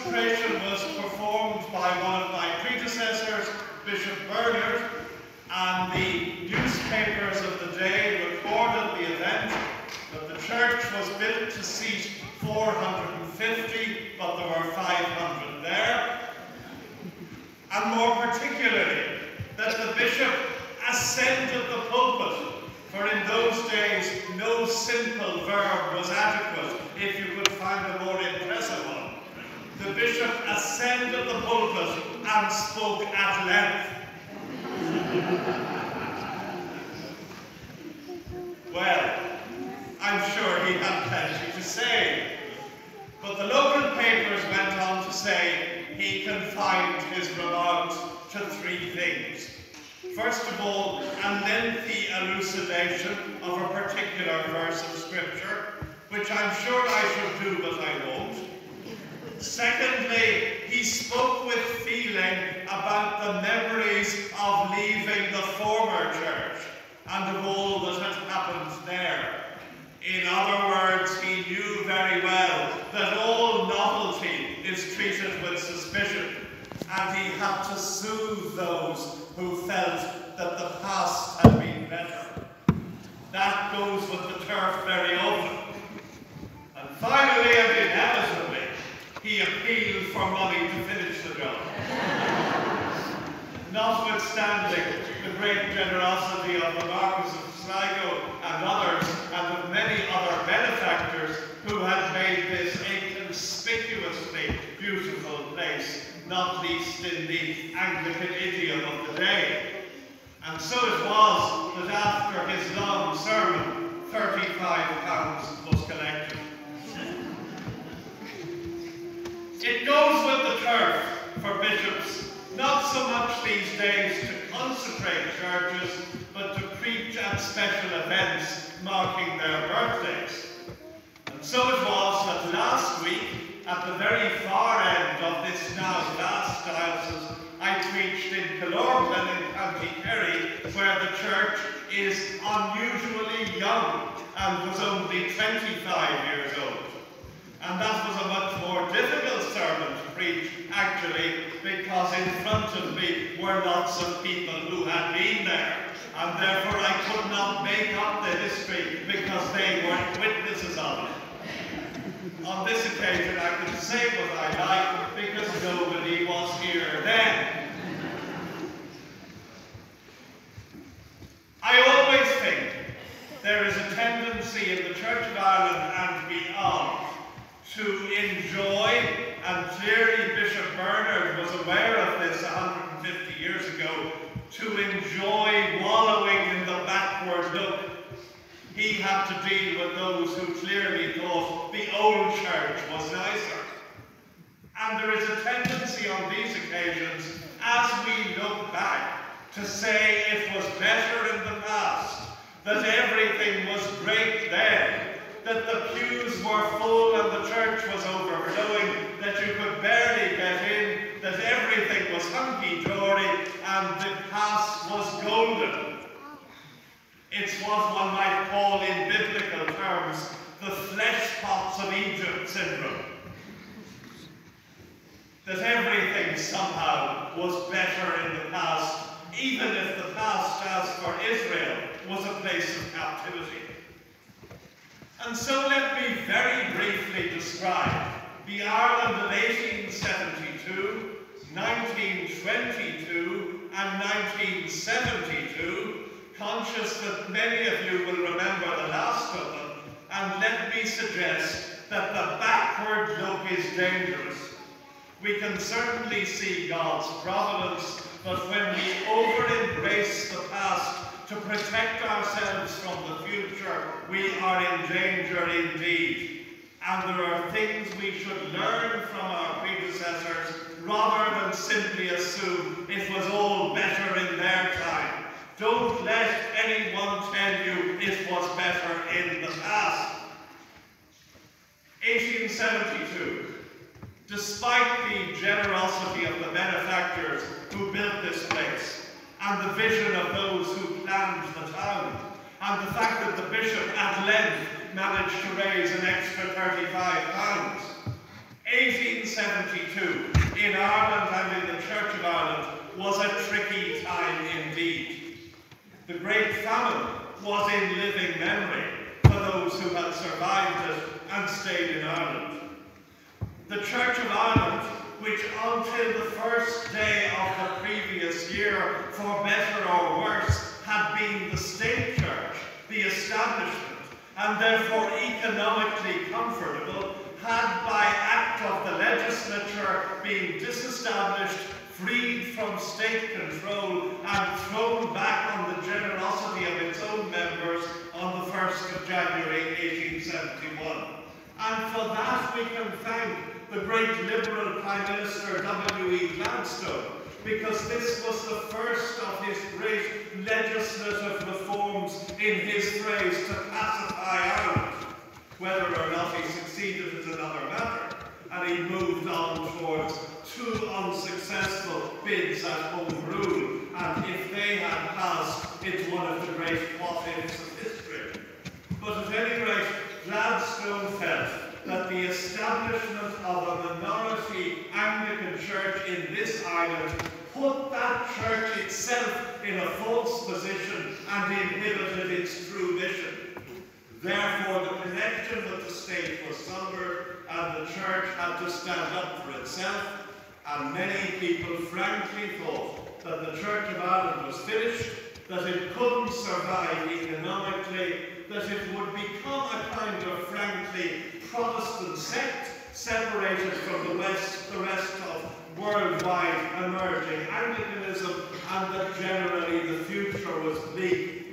consecration was performed by one of my predecessors, Bishop Burrows, and the newspapers of the day recorded the event, that the church was built to seat 450, but there were 500 there. And more particularly, that the bishop ascended the pulpit, for in those days no simple verb was adequate if you could find a more impressive one. The bishop ascended the pulpit and spoke at length. Well, I'm sure he had plenty to say, but the local papers went on to say he confined his remarks to 3 things. First of all, a lengthy elucidation of a particular verse of Scripture, which I'm sure I should do, but I won't. Secondly, he spoke with feeling about the memories of leaving the former church and of all that had happened there. In other words, he knew very well that all novelty is treated with suspicion, and he had to soothe those who felt that the past had been better. That goes with the turf very often. And finally and inevitably, he appealed for money to finish the job. Notwithstanding the great generosity of the Marquis of Sligo and others, and of many other benefactors who had made this a conspicuously beautiful place, not least in the Anglican idiom of the day. And so it was that after his long sermon, £35 was collected. It goes with the turf for bishops, not so much these days to consecrate churches, but to preach at special events marking their birthdays. And so it was that last week, at the very far end of this now last diocese, I preached in Killorglin in County Kerry, where the church is unusually young and was only 25 years old. And that was a much more difficult sermon to preach, actually, because in front of me were lots of people who had been there, and therefore I could not make up the history because they weren't witnesses of it. On this occasion I could say what I like because nobody was here then. I always think there is a tendency in the Church of Ireland and beyond to enjoy, and clearly Bishop Burrows was aware of this 150 years ago, to enjoy wallowing in the backward look. He had to deal with those who clearly thought the old church was nicer. And there is a tendency on these occasions, as we look back, to say it was better in the past, that everything was great then, that the pews were full and the church was overflowing, that you could barely get in, that everything was hunky-dory and the past was golden. It's what one might call in biblical terms the flesh pots of Egypt syndrome. That everything somehow was better in the past, even if the past, as for Israel, was a place of captivity. And so let me very briefly describe the Ireland of 1872, 1922 and 1972, conscious that many of you will remember the last of them, and let me suggest that the backward look is dangerous. We can certainly see God's providence, but when we over-embrace the past to protect ourselves from the future, we are in danger indeed. And there are things we should learn from our predecessors rather than simply assume it was all better in their time. Don't let anyone tell you it was better in the past. 1872. Despite the generosity of the benefactors who built this place, and the vision of those who planned the town, and the fact that the bishop at length managed to raise an extra £35, 1872 in Ireland and in the Church of Ireland was a tricky time indeed. The Great Famine was in living memory for those who had survived it and stayed in Ireland. The Church of Ireland, which until the first day of the previous year, for better or worse, had been the state church, the establishment, and therefore economically comfortable, had by act of the legislature been disestablished, freed from state control, and thrown back on the generosity of its own members on the 1st of January 1871. And for that we can thank the great Liberal Prime Minister W.E. Gladstone, because this was the first of his great legislative reforms, in his phrase, to pacify Ireland. Whether or not he succeeded is another matter, and he moved on towards 2 unsuccessful bids at Home Rule, and if they had passed, it's one of the great what-ifs of history. But at any rate, Gladstone felt that the establishment of a minority Anglican church in this island put that church itself in a false position and inhibited its true mission. Therefore, the connection with the state was sundered, and the church had to stand up for itself, and many people frankly thought that the Church of Ireland was finished, that it couldn't survive economically, that it would become a kind of frankly Protestant sect, separated from the rest of worldwide emerging Anglicanism, and that generally the future was bleak.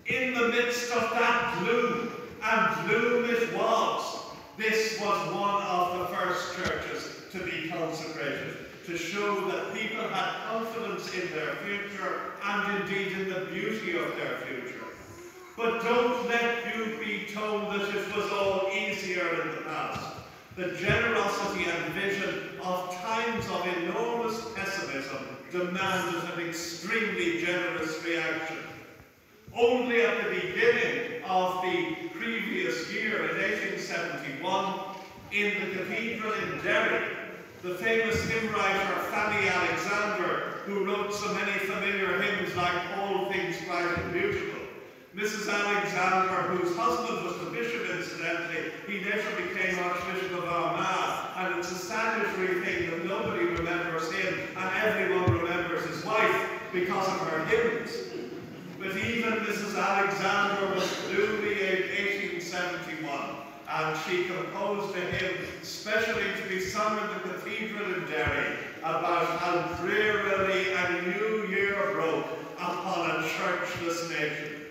In the midst of that gloom, and gloom it was, this was one of the first churches to be consecrated, to show that people had confidence in their future, and indeed in the beauty of their future. But don't let you be told that it was all easier in the past. The generosity and vision of times of enormous pessimism demanded an extremely generous reaction. Only at the beginning of the previous year, in 1871, in the cathedral in Derry, the famous hymn writer Fanny Alexander, who wrote so many familiar hymns like All Things Bright and Beautiful, Mrs. Alexander, whose husband was the bishop incidentally, he later became Archbishop of Armagh, and it's a salutary thing that nobody remembers him and everyone remembers his wife because of her hymns. But even Mrs. Alexander was gloomy in 1871, and she composed a hymn specially to be sung in the cathedral in Derry about how drearily a new year broke upon a churchless nation.